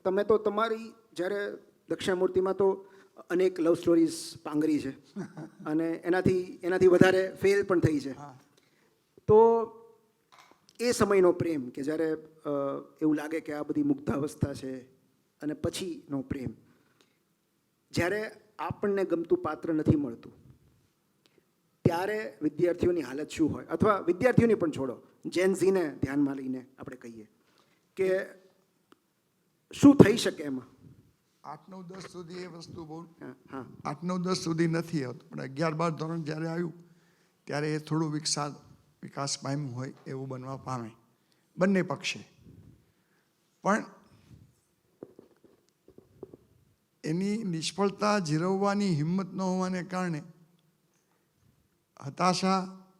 તમે તો તમારી જ્યારે દક્ષિણામૂર્તિમાં તો અનેક લવ સ્ટોરીઝ પાંગરી છે અને એનાથી વધારે ફેલ પણ થઈ છે. તો એ સમયનો પ્રેમ કે જ્યારે એવું લાગે કે આ બધી મુગ્ધાવસ્થા છે અને પછીનો પ્રેમ, જ્યારે આપણને ગમતું પાત્ર નથી મળતું ત્યારે વિદ્યાર્થીઓની હાલત શું હોય? અથવા વિદ્યાર્થીઓની પણ છોડો, જેન ઝીને ધ્યાનમાં લઈને આપણે કહીએ કે શું થઈ શકે એમાં? 8, 9, 10 સુધી એ વસ્તુ બહુ 8, 9, 10 સુધી નથી આવતું, પણ 11, 12 ધોરણ જ્યારે આવ્યું ત્યારે એ થોડું વિકાસ પામ્યું હોય એવું બનવા પામે બંને પક્ષે. પણ એની નિષ્ફળતા જીરવવાની હિંમત ન હોવાને કારણે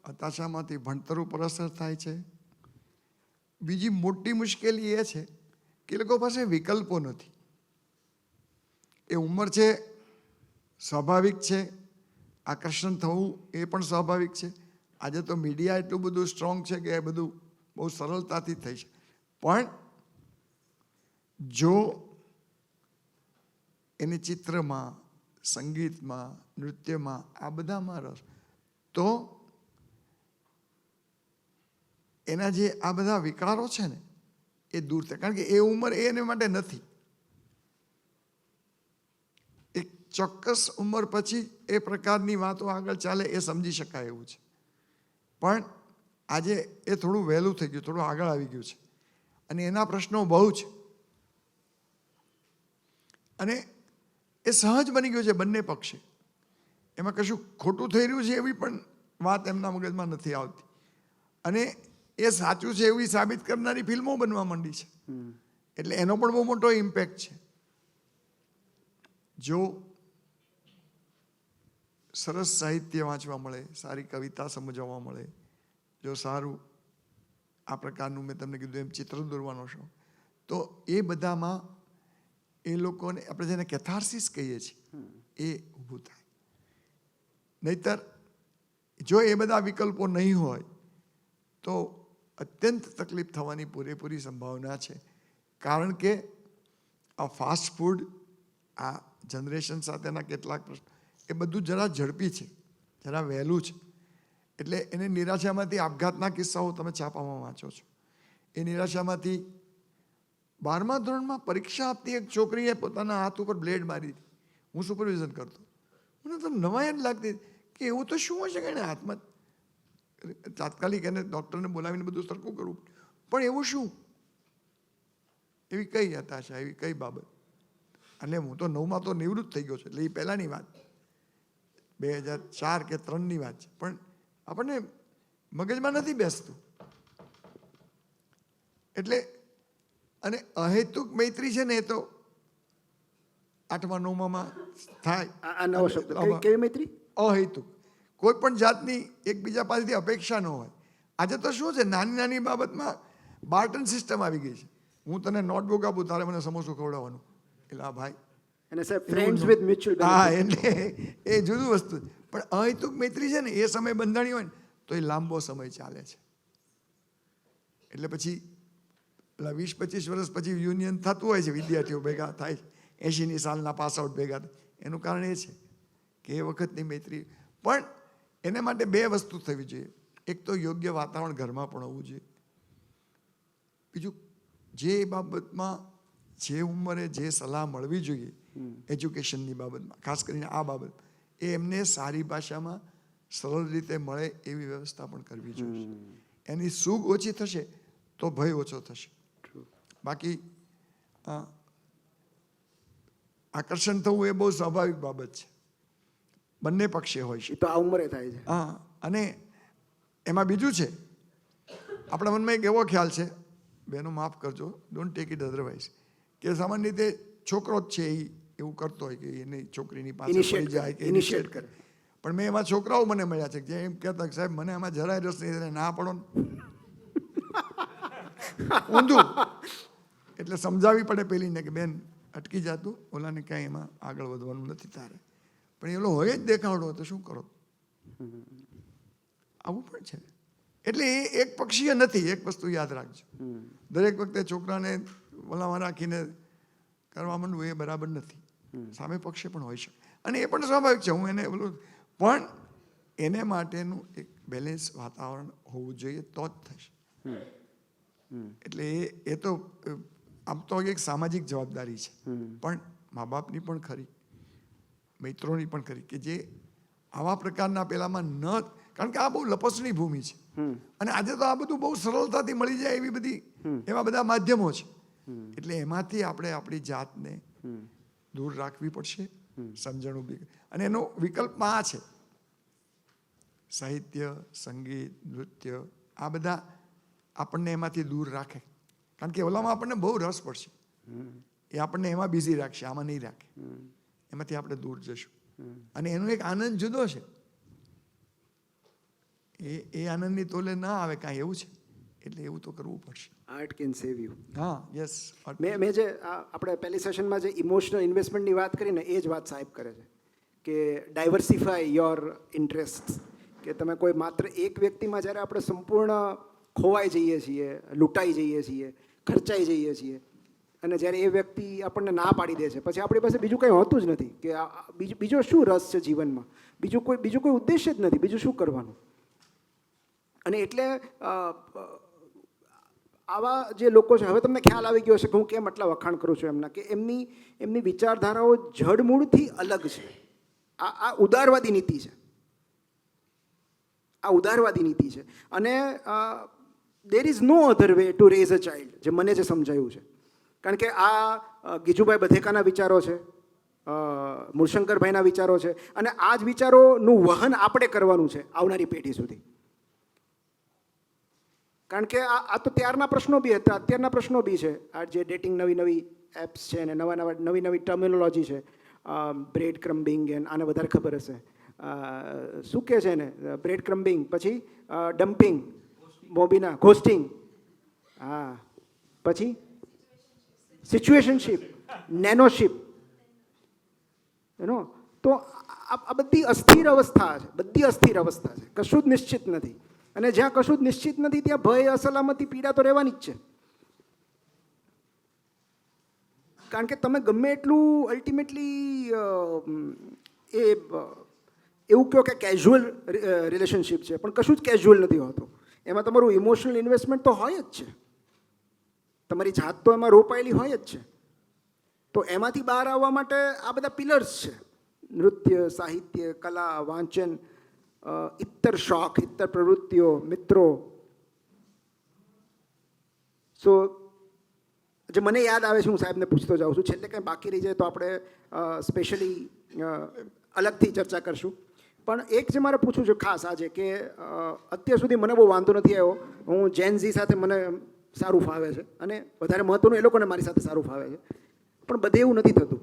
હતાશામાંથી ભણતર ઉપર અસર થાય છે. બીજી મોટી મુશ્કેલી એ છે કે લોકો પાસે વિકલ્પો નથી. એ ઉંમર છે, સ્વાભાવિક છે, આકર્ષણ થવું એ પણ સ્વાભાવિક છે. આજે તો મીડિયા એટલું બધું સ્ટ્રોંગ છે કે એ બધું બહુ સરળતાથી થઈ છે. પણ જો એને ચિત્રમાં, સંગીતમાં, નૃત્યમાં, આ બધામાં રસ, તો એના જે આ બધા વિકારો છે ને એ દૂર થાય. કારણ કે એ ઉંમર એને માટે નથી. એક ચોક્કસ ઉંમર પછી એ પ્રકારની વાતો આગળ ચાલે એ સમજી શકાય એવું છે. પણ આજે એ થોડું વહેલું થઈ ગયું, થોડું આગળ આવી ગયું છે અને એના પ્રશ્નો બહુ છે અને એ સહજ બની ગયું છે બંને પક્ષે. એમાં કશું ખોટું થઈ રહ્યું છે એવી પણ વાત એમના મગજમાં નથી આવતી અને એ સાચું છે એવી સાબિત કરનારી ફિલ્મો બનવા માંડી છે. એટલે એનો પણ બહુ મોટો ઇમ્પેક્ટ છે. જો સરસ સાહિત્ય વાંચવા મળે, સારી કવિતા સમજવા મળે, જો સારું આ પ્રકારનું મેં તમને કીધું એમ ચિત્ર દોરવાનો શોખ, તો એ બધામાં એ લોકોને આપણે જેને કેથાર્સિસ કહીએ છીએ એ ઊભું થાય. નહીતર જો એ બધા વિકલ્પો નહીં હોય તો અત્યંત તકલીફ થવાની પૂરેપૂરી સંભાવના છે. કારણ કે આ ફાસ્ટ ફૂડ, આ જનરેશન સાથેના કેટલાક પ્રશ્નો, એ બધું જરા ઝડપી છે, જરા વહેલું છે. એટલે એને નિરાશામાંથી, આપઘાતના કિસ્સાઓ તમે છાપામાં વાંચો છો, એ નિરાશામાંથી 12મા ધોરણમાં પરીક્ષા આપતી એક છોકરીએ પોતાના હાથ ઉપર બ્લેડ મારી હતી. હું સુપરવિઝન કરતો, મને તો નવાઈ જ લાગતી કે એવું તો શું હશે કે એને હાથમાં. તાત્કાલિક એને ડૉક્ટરને બોલાવીને બધું સરખું કરવું, પણ એવું શું? એવી કઈ હતાશા, એવી કઈ બાબત? એટલે હું તો 9માં તો નિવૃત્ત થઈ ગયો છું, એટલે એ પહેલાંની વાત, 2004 કે 2003ની વાત છે. પણ આપણને મગજમાં નથી બેસતું. એટલે અને અહેતુક મૈત્રી છે ને એ તો 8મા 9માં થાય. આ નવો શબ્દ, કેવી મૈત્રી? અહેતુક, કોઈ પણ જાતની એકબીજા પાસેથી અપેક્ષા ન હોય. આજે તો શું છે, નાની નાની બાબતમાં બાર્ટન સિસ્ટમ આવી ગઈ છે. હું તને નોટબુક આપું, તારે મને સમોસું ખવડાવવાનું. એટલે આ ભાઈ અને સાહેબ ફ્રેન્ડ્સ વિથ મ્યુચ્યુઅલ બેનિફિટ. હા, એટલે એ જુદું વસ્તુ. પણ અહેતુક મૈત્રી છે ને એ સમય બંધાણી હોય ને તો એ લાંબો સમય ચાલે છે. એટલે પછી પેલા 20-25 વર્ષ પછી યુનિયન થતું હોય છે, વિદ્યાર્થીઓ ભેગા થાય છે, 80ની સાલના પાસ આઉટ ભેગા થાય. એનું કારણ એ છે કે એ વખતની મૈત્રી. પણ એને માટે 2 વસ્તુ થવી જોઈએ. એક તો યોગ્ય વાતાવરણ ઘરમાં પણ હોવું જોઈએ. બીજું, જે બાબતમાં જે ઉંમરે જે સલાહ મળવી જોઈએ એજ્યુકેશનની બાબતમાં, ખાસ કરીને આ બાબત, એ એમને સારી ભાષામાં સરળ રીતે મળે એવી વ્યવસ્થા પણ કરવી જોઈએ. એની સૂગ ઓછી થશે તો ભય ઓછો થશે. બાકી આકર્ષણ થવું એ બહુ સ્વાભાવિક બાબત છે, બંને પક્ષે હોય છે. તો આ ઉંમરે થાય છે. હા, અને એમાં બીજું છે, આપણા મનમાં એક એવો ખ્યાલ છે, બહેનો માફ કરજો, ડોન્ટ ટેક ઇટ અધરવાઇઝ, કે સામાન્ય રીતે છોકરો જ છે એ એવું કરતો હોય કે એની છોકરીની પાસે પડી જાય કે ઇનિશિએટ કરે. પણ મેં એમાં છોકરાઓ મને મળ્યા છે જે એમ કહેતા કે સાહેબ મને આમાં જરાય રસ નહીં, ના પડો ને ઊંધું. એટલે સમજાવી પડે પેલીને કે બેન અટકી જાતું, ઓલાને કાંઈ એમાં આગળ વધવાનું નથી તારે. પણ એ ઓલો હોય જ દેખાવડો તો શું કરો? આવું પણ છે. એટલે એ એક પક્ષીય નથી. એક વસ્તુ યાદ રાખજો, દરેક વખતે છોકરાને ઓલામાં રાખીને કરવા માંડવું એ બરાબર નથી. સામે પક્ષે પણ હોઈ શકે અને એ પણ સ્વાભાવિક છે. હું એને બોલું પણ એને માટેનું એક બેલેન્સ વાતાવરણ હોવું જોઈએ તો જ થશે. એટલે એ તો આમ તો એક સામાજિક જવાબદારી છે, પણ મા બાપની પણ ખરી, મિત્રોની પણ ખરી, કે જે આવા પ્રકારના પેલામાં ન, કારણ કે આ બહુ લપસણી ભૂમિ છે અને આજે તો આ બધું બહુ સરળતાથી મળી જાય એવી બધી એવા બધા માધ્યમો છે. એટલે એમાંથી આપણે આપણી જાતને દૂર રાખવી પડશે, સમજણ ઊભી. અને એનો વિકલ્પમાં આ છે, સાહિત્ય, સંગીત, નૃત્ય, આ બધા આપણને એમાંથી દૂર રાખે. કારણ કે ઓલામાં આપણને બહુ રસ પડશે, એ આપણને એમાં બિઝી રાખશે, આમાં નહીં રાખે. એમાંથી આપણે દૂર જશું અને એનો એક આનંદ જુદો છે. એ આનંદની તોલે ના આવે કાંઈ એવું છે. એટલે એવું તો કરવું પડશે. Art can save you. હા, યસ. મેં જે આપણે પહેલી સેશનમાં જે ઇમોશનલ ઇન્વેસ્ટમેન્ટની વાત કરીને એ જ વાત સાહેબ કરે છે કે ડાયવર્સિફાય યોર ઇન્ટરેસ્ટ. કે તમે કોઈ માત્ર એક વ્યક્તિમાં જ્યારે આપણે સંપૂર્ણ ખોવાઈ જઈએ છીએ, લૂંટાઈ જઈએ છીએ, ખર્ચાઈ જઈએ છીએ, અને જ્યારે એ વ્યક્તિ આપણને ના પાડી દે છે, પછી આપણી પાસે બીજું કંઈ હોતું જ નથી કે બીજો શું રસ છે જીવનમાં, બીજો કોઈ ઉદ્દેશ્ય જ નથી, બીજું શું કરવાનું. અને એટલે આવા જે લોકો છે, હવે તમને ખ્યાલ આવી ગયો હશે કે હું કેમ આટલા વખાણ કરું છું એમના, કે એમની વિચારધારાઓ જડમૂળથી અલગ છે. આ ઉદારવાદી નીતિ છે, આ ઉદારવાદી નીતિ છે. અને there is no other way to raise a child, જે મને જે સમજાયું છે. કારણ કે આ ગીજુભાઈ બધેકાના વિચારો છે, મૂળશંકરભાઈના વિચારો છે, અને આ જ વિચારોનું વહન આપણે કરવાનું છે આવનારી પેઢી સુધી. કારણ કે આ તો ત્યારના પ્રશ્નો બી હતા, અત્યારના પ્રશ્નો બી છે. આ જે ડેટિંગ નવી એપ્સ છે ને નવી ટર્મિનોલોજી છે, બ્રેડ ક્રમ્બિંગ એન્ડ આને વધારે ખબર હશે, શું કહે છે ને, બ્રેડ ક્રમ્બિંગ, પછી ડમ્પિંગ, મોબીના ઘોસ્ટિંગ, હા, પછી સિચ્યુએશનશીપ, નેનોશીપ, એનો. તો આ બધી અસ્થિર અવસ્થા છે, બધી અસ્થિર અવસ્થા છે, કશું જ નિશ્ચિત નથી. અને જ્યાં કશું જ નિશ્ચિત નથી ત્યાં ભય, અસલામતી, પીડા તો રહેવાની જ છે. કારણ કે તમે ગમે એટલું અલ્ટિમેટલી એવું કહો કે કેઝ્યુઅલ રિલેશનશિપ છે, પણ કશું જ કેઝ્યુઅલ નથી હોતું. એમાં તમારું ઇમોશનલ ઇન્વેસ્ટમેન્ટ તો હોય જ છે, તમારી જાત તો એમાં રોપાયેલી હોય જ છે. તો એમાંથી બહાર આવવા માટે આ બધા પિલર્સ છે: નૃત્ય, સાહિત્ય, કલા, વાંચન, ઇત્તર શોખ, ઇત્તર પ્રવૃત્તિઓ, મિત્રો. સો જે મને યાદ આવે છે, હું સાહેબને પૂછતો જાઉં છું, છેલ્લે કંઈ બાકી રહી જાય તો આપણે સ્પેશિયલી અલગથી ચર્ચા કરશું. પણ એક જે મારે પૂછવું છે ખાસ આજે, કે અત્યાર સુધી મને બહુ વાંધો નથી આવ્યો. હું જેન ઝી સાથે મને સારું ફાવે છે, અને વધારે મહત્ત્વનું એ લોકોને મારી સાથે સારું ફાવે છે. પણ બધે એવું નથી થતું.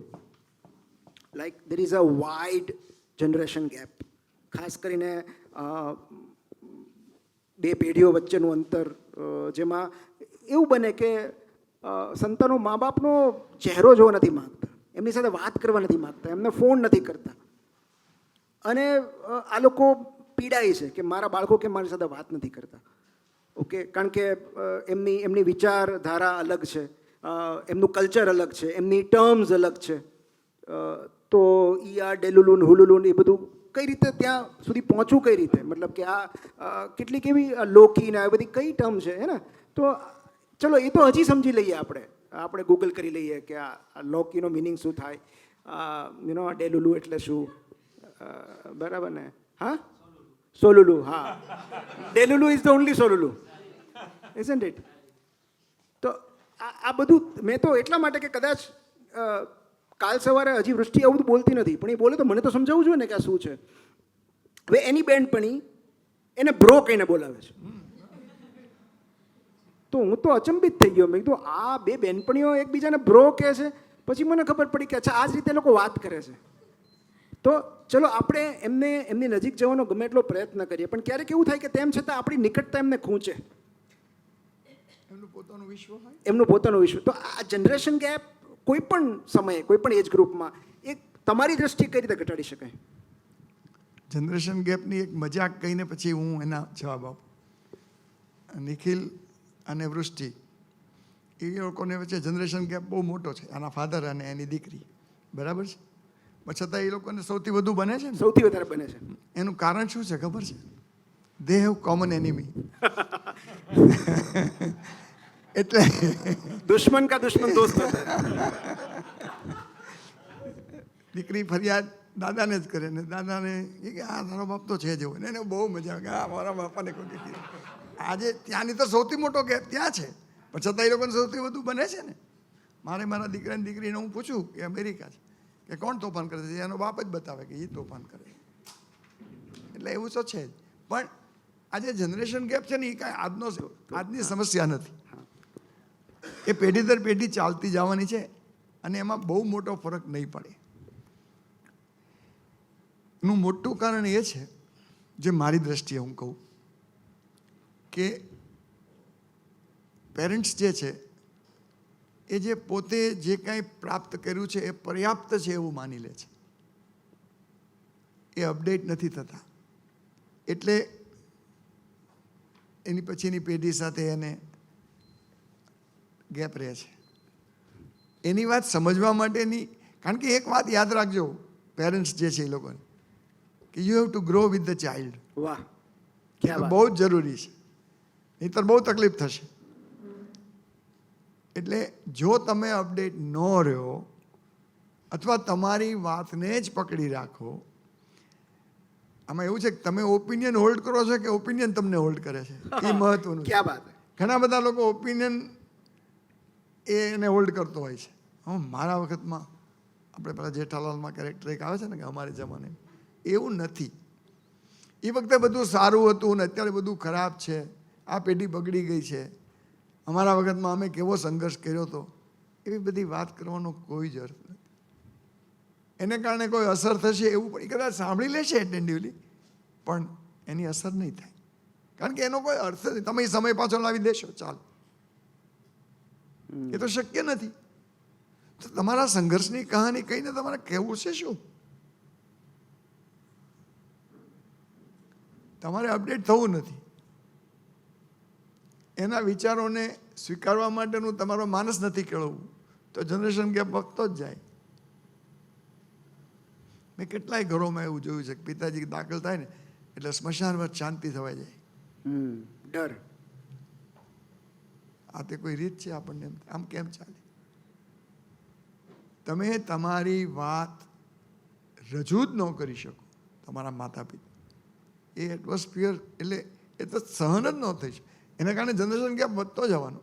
Like there is a wide generation gap. ખાસ કરીને બે પેઢીઓ વચ્ચેનું અંતર, જેમાં એવું બને કે સંતાનો મા બાપનો ચહેરો જોવા નથી માગતા, એમની સાથે વાત કરવા નથી માગતા, એમને ફોન નથી કરતા. અને આ લોકો પીડાય છે કે મારા બાળકો કેમ મારી સાથે વાત નથી કરતા. ઓકે, કારણ કે એમની વિચારધારા અલગ છે, એમનું કલ્ચર અલગ છે, એમની ટર્મ્સ અલગ છે. તો ઈયા ડેલુલુન હુલુલુન એ બધું કઈ રીતે ત્યાં સુધી પહોંચવું, કઈ રીતે, મતલબ કે આ કેટલીક એવી લોકી ને આ બધી કઈ ટર્મ છે, હે ને. તો ચલો એ તો હજી સમજી લઈએ, આપણે ગૂગલ કરી લઈએ કે આ લોકીનો મિનિંગ શું થાય, ડેલુલુ એટલે શું, બરાબર ને. હા, સોલુલુ, હા, delulu is the only solulu, isn't it. તો આ બધું મેં તો એટલા માટે કે કદાચ કાલ સવારે હજી વૃષ્ટિ આવું બોલતી નથી, પણ એ બોલે તો મને તો સમજાવવું જોઈએ ને કે આ શું છે. હવે એની બેનપણી એને બ્રો કહીને બોલાવે છે. તો હું તો અચંબિત થઈ ગયો. મેં કીધું આ બે બેનપણીઓ એકબીજાને બ્રો કહે છે. પછી મને ખબર પડી કે અચ્છા આ જ રીતે લોકો વાત કરે છે. તો ચલો આપણે એમની નજીક જવાનો ગમે એટલો પ્રયત્ન કરીએ, પણ ક્યારેક એવું થાય કે તેમ છતાં આપણી નિકટતા એમને ખૂંચે. એમનું પોતાનું વિશ્વ. તો આ જનરેશન ગેપ કોઈ પણ સમયે, કોઈ પણ એજ ગ્રુપમાં એક તમારી દ્રષ્ટિએ કઈ રીતે ઘટાડી શકાય? જનરેશન ગેપની એક મજાક કહીને પછી હું એના જવાબ આપું. નિખિલ અને વૃષ્ટિ એ લોકોને વચ્ચે જનરેશન ગેપ બહુ મોટો છે, આના ફાધર અને એની દીકરી, બરાબર છે. પણ છતાં એ લોકોને સૌથી વધુ બને છે ને, સૌથી વધારે બને છે. એનું કારણ શું છે ખબર છે? They have common enemy. એટલે દુશ્મન કા દુશ્મન દોસ્ત હોતા હૈ. દીકરી ફરિયાદ દાદાને જ કરે ને દાદાને કે આ તારો બાપ તો છે જ એવો, ને એને બહુ મજા આવે કે આ મારા બાપાને કોઈ દીકરી. આજે ત્યાંની તો સૌથી મોટો ગેપ ત્યાં છે, પણ છતાં એ લોકોને સૌથી વધુ બને છે ને. મારા દીકરાની દીકરીને હું પૂછું કે અમેરિકા છે કે કોણ તોફાન કરે છે, એનો બાપ જ બતાવે કે એ તોફાન કરે. એટલે એવું તો છે જ. પણ આજે જનરેશન ગેપ છે ને એ કાંઈ આજની સમસ્યા નથી, એ પેઢી દર પેઢી ચાલતી જવાની છે અને એમાં બહુ મોટો ફરક નહીં પડે. એનું મોટું કારણ એ છે, જે મારી દ્રષ્ટિએ હું કહું કે પેરેન્ટ્સ જે છે એ જે પોતે જે કાંઈ પ્રાપ્ત કર્યું છે એ પર્યાપ્ત છે એવું માની લે છે, એ અપડેટ નથી થતા. એટલે એની પછીની પેઢી સાથે એને ગેપ રહે છે. એની વાત સમજવા માટેની, કારણ કે એક વાત યાદ રાખજો પેરેન્ટ્સ જે છે એ લોકોને, કે you have to grow with the child. વાહ, એ તો બહુ જ જરૂરી છે, નહીંતર બહુ તકલીફ થશે. એટલે જો તમે અપડેટ ન રહ્યો અથવા તમારી વાતને જ પકડી રાખો, આમાં એવું છે કે તમે ઓપિનિયન હોલ્ડ કરો છો કે ઓપિનિયન તમને હોલ્ડ કરે છે, એ મહત્વનું છે. ક્યાં વાત હે. ઘણા બધા લોકો ઓપિનિયન એને હોલ્ડ કરતો હોય છે. મારા વખતમાં આપણે પેલા જેઠાલાલમાં કેરેક્ટર એક આવે છે ને કે અમારે જમાને, એવું નથી. એ વખતે બધું સારું હતું ને અત્યારે બધું ખરાબ છે, આ પેઢી બગડી ગઈ છે, અમારા વખતમાં અમે કેવો સંઘર્ષ કર્યો હતો, એવી બધી વાત કરવાનો કોઈ જ અર્થ નથી. એને કારણે કોઈ અસર થશે એવું પણ કદાચ સાંભળી લેશે એટેન્ટિવલી, પણ એની અસર નહીં થાય, કારણ કે એનો કોઈ અર્થ નથી. તમે એ સમય પાછો લાવી દેશો, ચાલો, એ તો શક્ય નથી. તો તમારા સંઘર્ષની કહાની કહીને તમારે કહેવું છે શું? તમારે અપડેટ થવું નથી. એના વિચારોને સ્વીકારવા માટેનું તમારો માનસ નથી કેળવવું, તો જનરેશન ગેપ વધતો જ જાય. મેં કેટલાય ઘરોમાં એવું જોયું છે કે પિતાજી દાખલ થાય ને એટલે સ્મશાનમાં શાંતિ થવા જાય. ડર. આ તે કોઈ રીત છે આપણને? આમ કેમ ચાલે? તમે તમારી વાત રજૂ જ ન કરી શકો તમારા માતા પિતા, એ એટમોસ્ફિયર, એટલે એ તો સહન જ ન થઈ શકે. એના કારણે જનરેશન ગેપ વધતો જવાનો.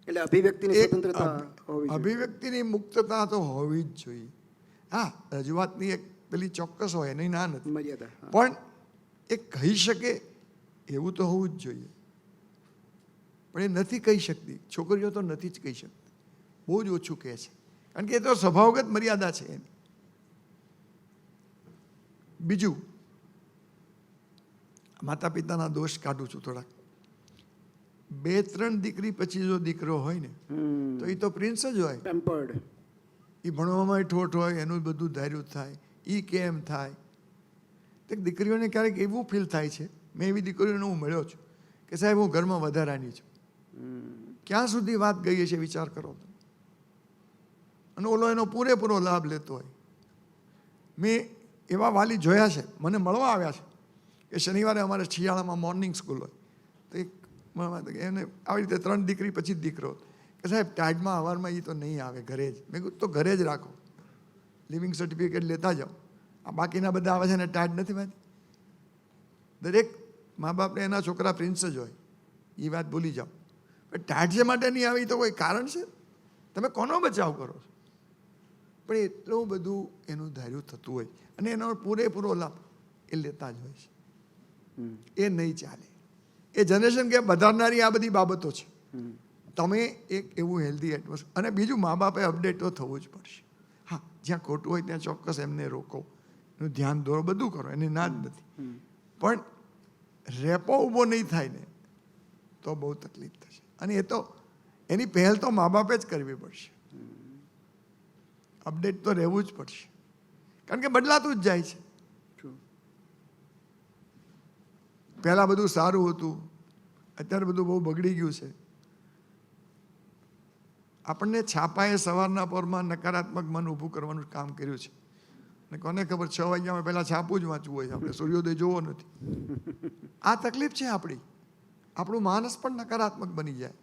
એટલે અભિવ્યક્તિની સ્વતંત્રતા હોવી જોઈએ. અભિવ્યક્તિની મુક્તતા તો હોવી જ જોઈએ. હા, રજૂઆતની એક પેલી ચોક્કસ હોય, એની ના નથી, મર્યાદા. પણ એ કહી શકે એવું તો હોવું જ જોઈએ. પણ એ નથી કહી શકતી. છોકરીઓ તો નથી જ કહી શકતી, બહુ જ ઓછું કહે છે, કારણ કે એ તો સ્વભાવગત મર્યાદા છે એની. બીજું, માતા પિતાના દોષ કાઢું છું થોડાક. 2-3 દીકરી પછી જો દીકરો હોય ને તો એ તો પ્રિન્સ જ હોય. પેમ્પર્ડ. એ ભણવામાં ઠોઠ હોય, એનું બધું ધાર્યું થાય, એ કેમ થાય. તો દીકરીઓને ક્યારેક એવું ફીલ થાય છે, મેં એવી દીકરીઓને હું મળ્યો છું કે સાહેબ હું ઘરમાં વધારાની છું. ક્યાં સુધી વાત ગઈ છે વિચાર કરો તો. અને ઓલો એનો પૂરેપૂરો લાભ લેતો હોય. મેં એવા વાલી જોયા છે, મને મળવા આવ્યા છે કે શનિવારે અમારે શિયાળામાં મોર્નિંગ સ્કૂલ હોય, તો એક એને આવી રીતે 3 દીકરી પછી જ દીકરો, કે સાહેબ ટાઈડમાં અવારમાં એ તો નહીં આવે, ઘરે જ. મેં કીધું તો ઘરે જ રાખો, લિવિંગ સર્ટિફિકેટ લેતા જાઓ. આ બાકીના બધા આવે છે ને ટાઈડ નથી વાંચી. દરેક મા બાપને એના છોકરા પ્રિન્સ જ હોય, એ વાત ભૂલી જાઓ. પણ ટાઈડ જે માટે નહીં આવે એ તો કોઈ કારણ છે? તમે કોનો બચાવ કરો છો? પણ એટલું બધું એનું ધાર્યું થતું હોય અને એનો પૂરેપૂરો લાભ એ લેતા જ હોય છે. એ નહીં ચાલે. એ જનરેશન ગેપ વધારનારી આ બધી બાબતો છે. તમે એક એવું હેલ્ધી એટમોસ્ફિયર, અને બીજું મા બાપે અપડેટ તો થવું જ પડશે. હા, જ્યાં ખોટું હોય ત્યાં ચોક્કસ એમને રોકો, એનું ધ્યાન દોરો, બધું કરો, એની ના જ નથી. પણ રેપો ઊભો નહીં થાય ને તો બહુ તકલીફ થશે. અને એ તો એની પહેલ તો મા બાપે જ કરવી પડશે. અપડેટ તો રહેવું જ પડશે, કારણ કે બદલાતું જ જાય છે. પહેલાં બધું સારું હતું, અત્યારે બધું બહુ બગડી ગયું છે. આપણને છાપાએ સવારના પરમાં નકારાત્મક મન ઊભું કરવાનું કામ કર્યું છે. અને કોને ખબર 6 વાગ્યામાં પહેલાં છાપું જ વાંચવું હોય છે, આપણે સૂર્યોદય જોવો નથી. આ તકલીફ છે આપણી. આપણું માનસ પણ નકારાત્મક બની જાય.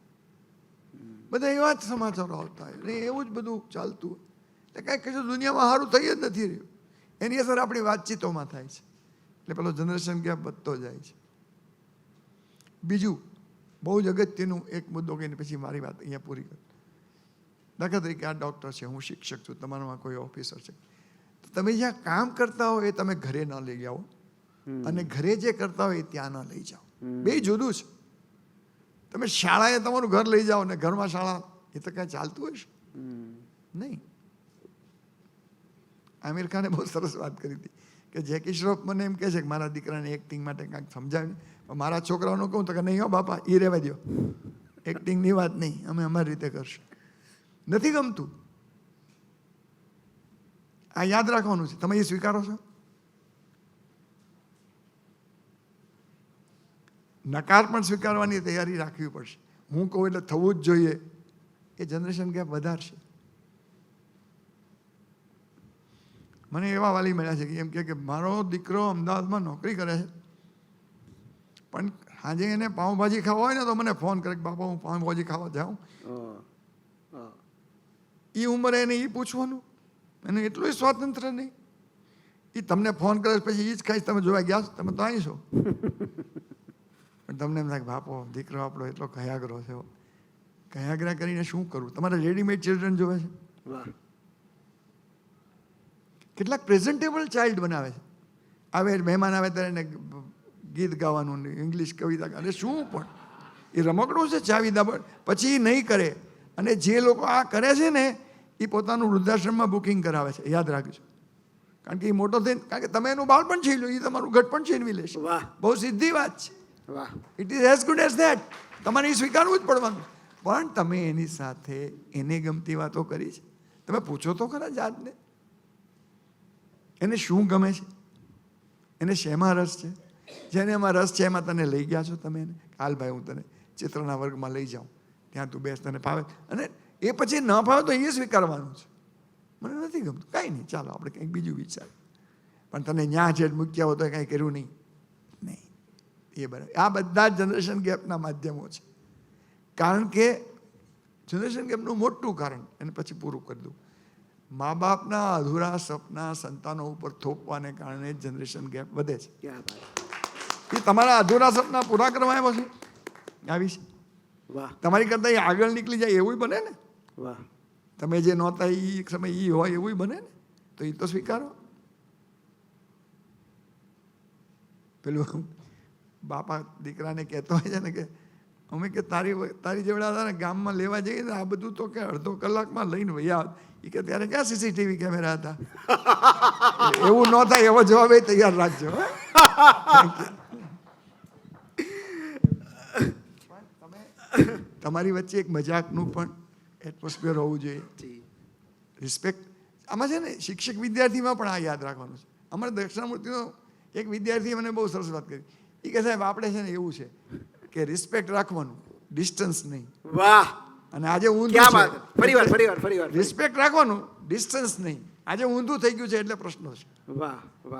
બધા એવા જ સમાચારો આવતા હોય ને એવું જ બધું ચાલતું હોય. એટલે કાંઈ કશું દુનિયામાં સારું થઈ જ નથી રહ્યું. એની અસર આપણી વાતચીતોમાં થાય છે. એટલે પેલો જનરેશન ગેપ વધતો જાય છે. બીજું બહુ જ અગત્યનું એક મુદ્દો કહીને પછી મારી વાત અહીંયા પૂરી કરું. દાખલા તરીકે આ ડૉક્ટર છે, હું શિક્ષક છું, તમારામાં કોઈ ઓફિસર છે. તમે જ્યાં કામ કરતા હો એ તમે ઘરે ન લઈ જાઓ અને ઘરે જે કરતા હોય એ ત્યાં ન લઈ જાઓ. બે જુદું છે. તમે શાળાએ તમારું ઘર લઈ જાઓ ને ઘરમાં શાળા, એ તો કાંઈ ચાલતું હશે નહીં. આમિર ખાને બહુ સરસ વાત કરી હતી કે જેકી શ્રોફ મને એમ કહે છે કે મારા દીકરાને એક્ટિંગ માટે કાંઈક સમજાવી, મારા છોકરાઓનું કહું તો કે નહીં હો બાપા, એ રહેવા દો, એક્ટિંગની વાત નહીં, અમે અમારી રીતે કરશું. નથી ગમતું. આ યાદ રાખવાનું છે. તમે એ સ્વીકારો છો? નકાર પણ સ્વીકારવાની તૈયારી રાખવી પડશે. હું કહું એટલે થવું જ જોઈએ, એ જનરેશન ગેપ વધારશે. મને એવા વાલી મળ્યા છે કે એમ કે મારો દીકરો અમદાવાદમાં નોકરી કરે છે, પણ સાંજે એને પાઉંભાજી ખાવા હોય ને તો મને ફોન કરે કે બાપા હું પાઉંભાજી ખાવા જાઉં. એ ઉંમરે એને એ પૂછવાનું, એને એટલું સ્વાતંત્ર્ય નહીં. એ તમને ફોન કરે પછી એ જ ખાઈશ, તમે જોવા ગયા છો, તમે તો અહીં છો. પણ તમને એમ થાય બાપો દીકરો આપણો એટલો કયાગ્રો છે. કયાગ્રા કરીને શું કરવું? તમારે રેડીમેડ ચિલ્ડ્રન જોવે છે. કેટલાક પ્રેઝન્ટેબલ ચાઇલ્ડ બનાવે છે. આવે મહેમાન આવે ત્યારે એને ગીત ગાવાનું ને ઇંગ્લિશ કવિતા અને શું પણ એ રમકડું છે ચાવી દાબડ. પછી એ નહીં કરે. અને જે લોકો આ કરે છે ને એ પોતાનું વૃદ્ધાશ્રમમાં બુકિંગ કરાવે છે. યાદ રાખજો. કારણ કે એ મોટો થઈને, કારણ કે તમે એનું બાળ પણ છીન લો, એ તમારું ઘટ પણ છીનવી લેશે. બહુ સીધી વાત છે. It is as good as that. તમારે એ સ્વીકારવું જ પડવાનું. પણ તમે એની સાથે એને ગમતી વાતો કરી છે. તમે પૂછો તો ખરા જાતને, એને શું ગમે છે, એને શેમાં રસ છે. જેને એમાં રસ છે એમાં તને લઈ ગયા છો તમે એને, હાલ ભાઈ હું તને ચિત્રના વર્ગમાં લઈ જાઉં, ત્યાં તું બેસ, તને ફાવે. અને એ પછી ન ફાવે તો એ સ્વીકારવાનું છે. મને નથી ગમતું, કાંઈ નહીં, ચાલો આપણે કંઈક બીજું વિચારીએ. પણ તને ન્યા છે મૂક્યા હોય તો કાંઈ કર્યું નહીં. એ બરાબર. આ બધા જ જનરેશન ગેપના માધ્યમો છે. કારણ કે જનરેશન ગેપનું મોટું કારણ, એને પછી પૂરું કરી દઉં, મા બાપના અધૂરા સપના સંતાનો ઉપર થોપવાને કારણે જનરેશન ગેપ વધે છે. એ તમારા અધૂરા સપના પૂરા કરવા આવ્યો છે, આવી છે. તમારી કરતાં એ આગળ નીકળી જાય એવું બને ને. તમે જે નહોતા એ સમય એ હોય એવું બને ને. તો એ તો સ્વીકારો. પેલું બાપા દીકરાને કહેતો હોય છે ને કે અમે કે તારી જેવડા હતા ને ગામમાં લેવા જઈએ ને આ બધું તો કે અડધો કલાકમાં લઈને વયા. એ કે ત્યારે ક્યાં સીસીટીવી કેમેરા હતા. એવું ન થાય એવો જવાબ એ તૈયાર રાખજો. તમારી વચ્ચે એક મજાકનું પણ એટમોસ્ફિયર હોવું જોઈએ. રિસ્પેક્ટ. આમાં છે ને શિક્ષક વિદ્યાર્થીમાં પણ આ યાદ રાખવાનું છે. અમારા દક્ષિણામૂર્તિનો એક વિદ્યાર્થીએ મને બહુ સરસ વાત કરી. એ કે સાહેબ આપણે છે ને એવું છે કે રિસ્પેક્ટ રાખવાનું, ડિસ્ટન્સ નહીં. વાહ. અને આજે ઊંધું છે. ફરીવાર રિસ્પેક્ટ રાખવાનું, ડિસ્ટન્સ નહીં. આજે ઊંધું થઈ ગયું છે એટલે પ્રશ્નો છે.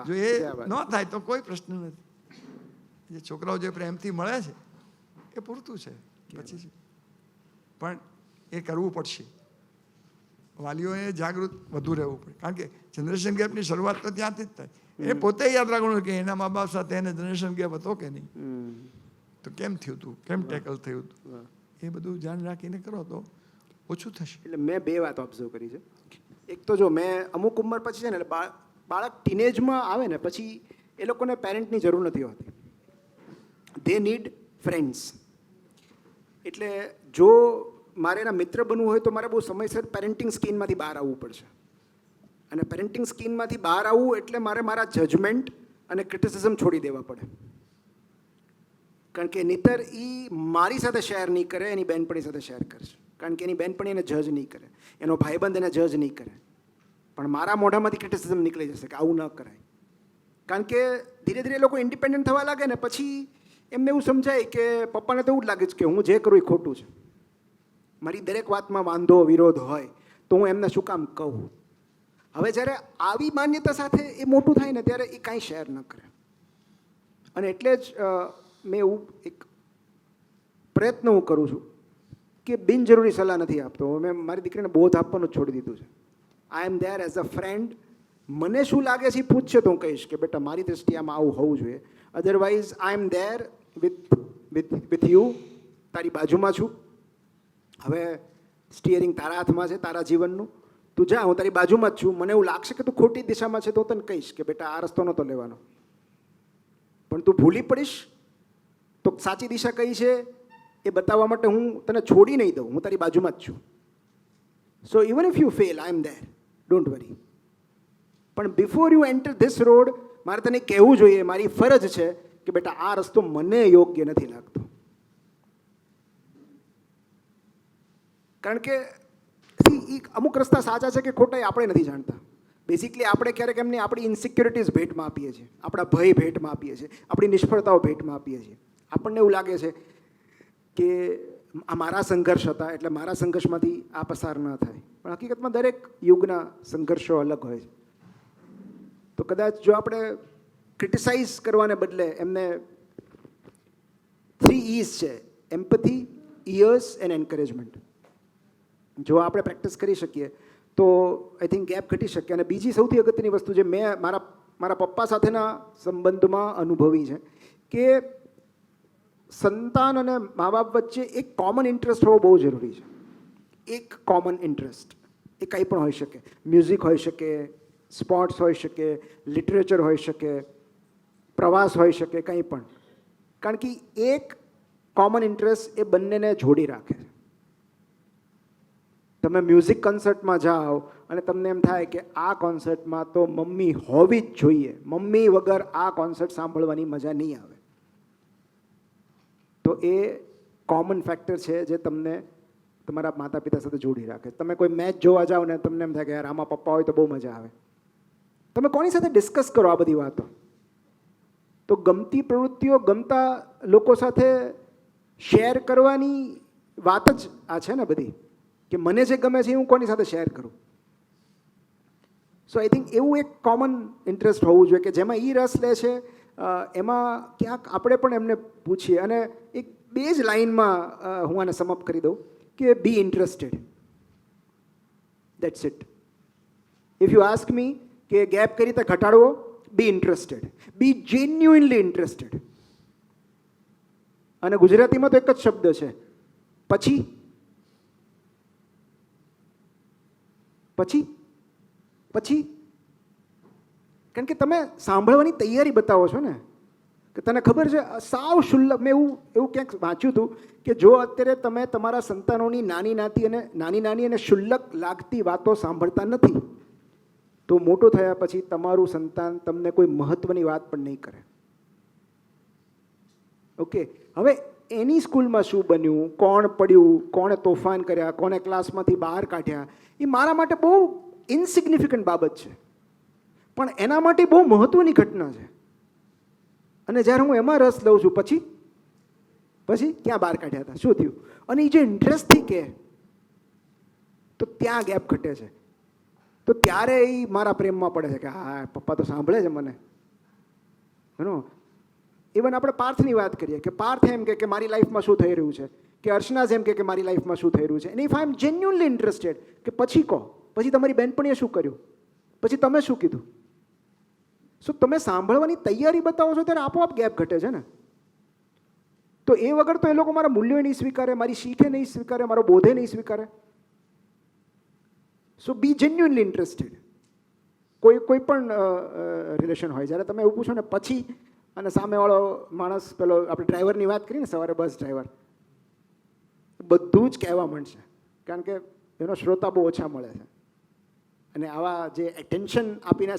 જો એ ન થાય તો કોઈ પ્રશ્ન નથી. જે છોકરાઓ જે પ્રેમથી મળે છે એ પૂરતું છે. પછી પણ એ કરવું પડશે. વાલીઓએ જાગૃત વધુ રહેવું પડે. કારણ કે જનરેશન ગેપની શરૂઆત તો ત્યાંથી જ થાય. એ પોતે યાદ રાખવાનું કે એના મા બાપ સાથે એને જનરેશન ગેપ હતો કે નહીં, તો કેમ થયું હતું, કેમ ટેકલ થયું હતું, એ બધું ધ્યાન રાખીને કરો તો ઓછું થશે. એટલે મેં બે વાત ઓબ્ઝર્વ કરી છે. એક તો જો મેં અમુક ઉંમર પછી છે ને બાળક ટીનેજમાં આવે ને પછી એ લોકોને પેરેન્ટની જરૂર નથી હોતી. They need friends. એટલે જો મારે એના મિત્ર બનવું હોય તો મારે બહુ સમયસર પેરેન્ટિંગ સ્કીનમાંથી બહાર આવવું પડશે. અને પેરેન્ટિંગ સ્કીનમાંથી બહાર આવવું એટલે મારે મારા જજમેન્ટ અને ક્રિટિસિઝમ છોડી દેવા પડે. કારણ કે નહીતર એ મારી સાથે શેર નહીં કરે, એની બહેનપણી સાથે શેર કરશે. કારણ કે એની બહેનપણી એને જજ નહીં કરે, એનો ભાઈબંધ એને જજ નહીં કરે, પણ મારા મોઢામાંથી ક્રિટિસિઝમ નીકળી જશે કે આવું ન કરાય. કારણ કે ધીરે ધીરે લોકો ઇન્ડિપેન્ડન્ટ થવા લાગે ને પછી એમને એવું સમજાય કે પપ્પાને તો એવું જ લાગે છે કે હું જે કરું એ ખોટું છે. મારી દરેક વાતમાં વાંધો વિરોધ હોય તો હું એમને શું કામ કહું. હવે જ્યારે આવી માન્યતા સાથે એ મોટું થાય ને ત્યારે એ કાંઈ શેર ન કરે. અને એટલે જ મેં એવું એક પ્રયત્ન હું કરું છું કે બિનજરૂરી સલાહ નથી આપતો. મેં મારી દીકરીને બોધ આપવાનું જ છોડી દીધું છે. આઈ am there as a friend. મને શું લાગે છે એ પૂછશે તો હું કહીશ કે બેટા મારી દૃષ્ટિએ આમાં આવું હોવું જોઈએ. Otherwise I am there with you. તારી બાજુમાં છું. હવે સ્ટિયરિંગ તારા હાથમાં છે, તારા જીવનનું. તું જા, હું તારી બાજુમાં જ છું. મને એવું લાગશે કે તું ખોટી દિશામાં છે તો હું તને કહીશ કે બેટા આ રસ્તો નહોતો લેવાનો. પણ તું ભૂલી પડીશ તો સાચી દિશા કઈ છે એ બતાવવા માટે હું તને છોડી નહીં દઉં. હું તારી બાજુમાં જ છું. So even if you fail I am there, don't worry. પણ before you enter this road મારે તને કહેવું જોઈએ, મારી ફરજ છે કે બેટા આ રસ્તો મને યોગ્ય નથી લાગતો. કારણ કે અમુક રસ્તા સાચા છે કે ખોટા એ આપણે નથી જાણતા. બેઝિકલી આપણે ક્યારેક એમને આપણી ઇન્સિક્યોરિટીઝ ભેટમાં આપીએ છીએ, આપણા ભય ભેટમાં આપીએ છીએ, આપણી નિષ્ફળતાઓ ભેટમાં આપીએ છીએ. આપણને એવું લાગે છે કે આ મારા સંઘર્ષ હતા એટલે મારા સંઘર્ષમાંથી આ પસાર ન થાય. પણ હકીકતમાં દરેક યુગના સંઘર્ષો અલગ હોય છે. તો કદાચ જો આપણે ક્રિટિસાઇઝ કરવાને બદલે એમને 3 E's છે, એમ્પથી, ઇયર્સ એન્ડ એન્કરેજમેન્ટ. જો આપણે પ્રેક્ટિસ કરી શકીએ તો આઈ થિંક ગેપ ઘટી શકે. અને બીજી સૌથી અગત્યની વસ્તુ જે મેં મારા પપ્પા સાથેના સંબંધમાં અનુભવી છે કે સંતાન અને મા બાપ વચ્ચે એક કોમન ઇન્ટરેસ્ટ હોવો બહુ જરૂરી છે. એક કોમન ઇન્ટરેસ્ટ, એ કંઈ પણ હોઈ શકે. મ્યુઝિક હોઈ શકે, સ્પોર્ટ્સ હોઈ શકે, લિટરેચર હોઈ શકે, પ્રવાસ હોઈ શકે, કંઈ પણ. કારણ કે એક કોમન ઇન્ટરેસ્ટ એ બંનેને જોડી રાખે છે. તમે મ્યુઝિક કન્સર્ટમાં જાઓ અને તમને એમ થાય કે આ કોન્સર્ટમાં તો મમ્મી હોવી જ જોઈએ, મમ્મી વગર આ કોન્સર્ટ સાંભળવાની મજા નહીં આવે. તો એ કોમન ફેક્ટર છે જે તમને તમારા માતા પિતા સાથે જોડી રાખે. તમે કોઈ મેચ જોવા જાઓ ને તમને એમ થાય કે યાર આમાં પપ્પા હોય તો બહુ મજા આવે. તમે કોની સાથે ડિસ્કસ કરો આ બધી વાતો? તો ગમતી પ્રવૃત્તિઓ ગમતા લોકો સાથે શેર કરવાની વાત જ આ છે ને બધી, કે મને જે ગમે છે એ હું કોની સાથે શેર કરું. સો આઈ થિંક એવું એક કોમન ઇન્ટરેસ્ટ હોવું જોઈએ કે જેમાં એ રસ લે છે એમાં ક્યાંક આપણે પણ એમને પૂછીએ. અને એક 2 જ લાઇનમાં હું આને સમઅપ કરી દઉં કે be interested. That's it. If you ask me કે ગેપ કઈ રીતે ઘટાડવો, be interested, be genuinely interested. અને ગુજરાતીમાં તો એક જ શબ્દ છે, પછી. પછી પછી કારણ કે તમે સાંભળવાની તૈયારી બતાવો છો ને, કે તને ખબર છે સાવ શુલ્લક. મેં એવું ક્યાંક વાંચ્યું હતું કે જો અત્યારે તમે તમારા સંતાનોની નાની અને શુલ્લક લાગતી વાતો સાંભળતા નથી તો મોટો થયા પછી તમારું સંતાન તમને કોઈ મહત્વની વાત પણ નહીં કરે. ઓકે, હવે એની સ્કૂલમાં શું બન્યું, કોણ પડ્યું, કોણે તોફાન કર્યા, કોને ક્લાસમાંથી બહાર કાઢ્યા, એ મારા માટે બહુ ઇન્સિગ્નિફિકન્ટ બાબત છે, પણ એના માટે બહુ મહત્વની ઘટના છે. અને જ્યારે હું એમાં રસ લઉં છું પછી ક્યાં બહાર કાઢ્યા હતા, શું થયું, અને એ જે ઇન્ટરેસ્ટથી કહે તો ત્યાં ગેપ ઘટે છે. તો ત્યારે એ મારા પ્રેમમાં પડે છે કે હા પપ્પા તો સાંભળે છે મને. ઇવન આપણે પાર્થની વાત કરીએ કે પાર્થ એમ કે મારી લાઈફમાં શું થઈ રહ્યું છે, કે અર્ચના એમ કે મારી લાઈફમાં શું થઈ રહ્યું છે. અને if I am genuinely interested કે પછી કહો, પછી તમારી બહેનપણીએ શું કર્યું, પછી તમે શું કીધું. શું તમે સાંભળવાની તૈયારી બતાવો છો ત્યારે આપોઆપ ગેપ ઘટે છે ને. તો એ વગર તો એ લોકો મારા મૂલ્યો નહીં સ્વીકારે, મારી શીખે નહીં સ્વીકારે, મારો બોધે નહીં સ્વીકારે. સો બી જેન્યુઅનલી ઇન્ટરેસ્ટેડ. કોઈ પણ રિલેશન હોય, જ્યારે તમે એવું પૂછો ને પછી, અને સામેવાળો માણસ, પેલો આપણે ડ્રાઈવરની વાત કરીએ ને, સવારે બસ ડ્રાઈવર, બધું જ કહેવા માંડશે, કારણ કે એનો શ્રોતા બહુ ઓછા મળે છે. અને આવા જે એટેન્શન આપીને